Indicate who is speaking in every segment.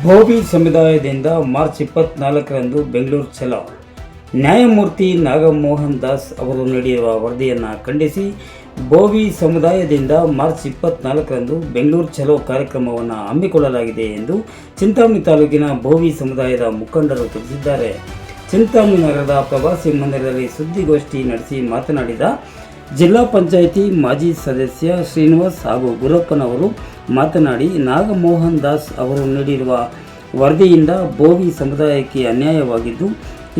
Speaker 1: ಭೋವಿ ಸಮುದಾಯದಿಂದ ಮಾರ್ಚ್ 24ರಂದು ಬೆಂಗಳೂರು ಚಲೋ. ನ್ಯಾಯಮೂರ್ತಿ ನಾಗಮೋಹನ್ ದಾಸ್ ಅವರು ನೀಡಿರುವ ವರದಿಯನ್ನು ಖಂಡಿಸಿ ಭೋವಿ ಸಮುದಾಯದಿಂದ ಮಾರ್ಚ್ 24ರಂದು ಬೆಂಗಳೂರು ಚಲೋ ಕಾರ್ಯಕ್ರಮವನ್ನು ಹಮ್ಮಿಕೊಳ್ಳಲಾಗಿದೆ ಎಂದು ಚಿಂತಾಮಣಿ ತಾಲೂಕಿನ ಭೋವಿ ಸಮುದಾಯದ ಮುಖಂಡರು ತಿಳಿಸಿದ್ದಾರೆ. ಚಿಂತಾಮಣಿ ನಗರದ ಪ್ರವಾಸಿ ಮಂದಿರದಲ್ಲಿ ಸುದ್ದಿಗೋಷ್ಠಿ ನಡೆಸಿ ಮಾತನಾಡಿದ ಜಿಲ್ಲಾ ಪಂಚಾಯಿತಿ ಮಾಜಿ ಸದಸ್ಯ ಶ್ರೀನಿವಾಸ್ ಹಾಗೂ ಗುರಪ್ಪನವರು ಮಾತನಾಡಿ, ನಾಗಮೋಹನ್ ದಾಸ್ ಅವರು ನೀಡಿರುವ ವರದಿಯಿಂದ ಭೋವಿ ಸಮುದಾಯಕ್ಕೆ ಅನ್ಯಾಯವಾಗಿದ್ದು,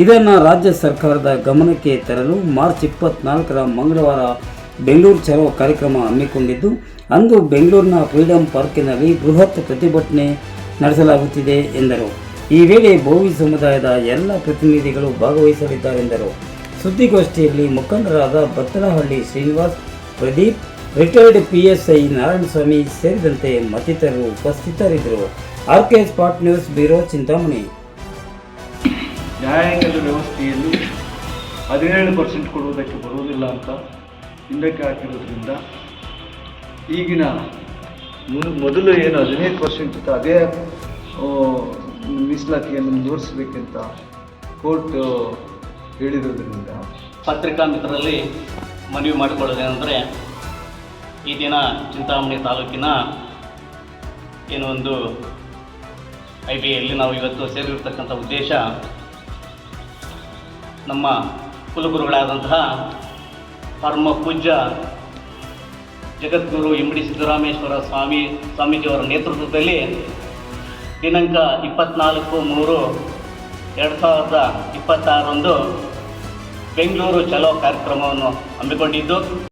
Speaker 1: ಇದನ್ನು ರಾಜ್ಯ ಸರ್ಕಾರದ ಗಮನಕ್ಕೆ ತರಲು ಮಾರ್ಚ್ 24ರ ಮಂಗಳವಾರ ಬೆಂಗಳೂರು ಚಲೋ ಕಾರ್ಯಕ್ರಮ ಹಮ್ಮಿಕೊಂಡಿದ್ದು, ಅಂದು ಬೆಂಗಳೂರಿನ ಫ್ರೀಡಂ ಪಾರ್ಕಿನಲ್ಲಿ ಬೃಹತ್ ಪ್ರತಿಭಟನೆ ನಡೆಸಲಾಗುತ್ತಿದೆ ಎಂದರು. ಈ ವೇಳೆ ಭೋವಿ ಸಮುದಾಯದ ಎಲ್ಲ ಪ್ರತಿನಿಧಿಗಳು ಭಾಗವಹಿಸಲಿದ್ದಾರೆಂದರು. ಸುದ್ದಿಗೋಷ್ಠಿಯಲ್ಲಿ ಮುಖಂಡರಾದ ಬತ್ತಲಹಳ್ಳಿ ಶ್ರೀನಿವಾಸ್, ಪ್ರದೀಪ್, ರಿಟೈರ್ಡ್ PSI ನಾರಾಯಣಸ್ವಾಮಿ ಸೇರಿದಂತೆ ಮತ್ತಿತರರು ಉಪಸ್ಥಿತರಿದ್ದರು. RK spot news bureau, Chintamani.
Speaker 2: ನ್ಯಾಯಾಂಗದ ವ್ಯವಸ್ಥೆಯಲ್ಲಿ 17% ಕೊಡುವುದಕ್ಕೆ ಬರುವುದಿಲ್ಲ ಅಂತ ಹಿಂದಕ್ಕೆ ಹಾಕಿರೋದ್ರಿಂದ ಈಗಿನ ಮೊದಲು ಏನು 15% ಇತ್ತು ಅದೇ ಮೀಸಲಾತಿಯನ್ನು ಮುಂದುವರಿಸಬೇಕಂತ ಕೋರ್ಟ್ ಹೇಳಿರೋದ್ರಿಂದ
Speaker 3: ಪತ್ರಿಕಾ ಮಿತ್ರರಲ್ಲಿ ಮನವಿ ಮಾಡಿಕೊಳ್ಳೋದೇನೆಂದರೆ, ಈ ದಿನ ಚಿಂತಾಮಣಿ ತಾಲೂಕಿನ ಏನೋ ಒಂದು IBಯಲ್ಲಿ ನಾವು ಇವತ್ತು ಸೇರಿರ್ತಕ್ಕಂಥ ಉದ್ದೇಶ, ನಮ್ಮ ಕುಲಗುರುಗಳಾದಂತಹ ಪರಮ ಪೂಜ್ಯ ಜಗದ್ಗುರು ಇಮ್ಮಡಿ ಸಿದ್ದರಾಮೇಶ್ವರ ಸ್ವಾಮೀಜಿಯವರ ನೇತೃತ್ವದಲ್ಲಿ ದಿನಾಂಕ 24/3/2026 ಬೆಂಗಳೂರು ಚಲೋ ಕಾರ್ಯಕ್ರಮವನ್ನು ಹಮ್ಮಿಕೊಂಡಿದ್ದು,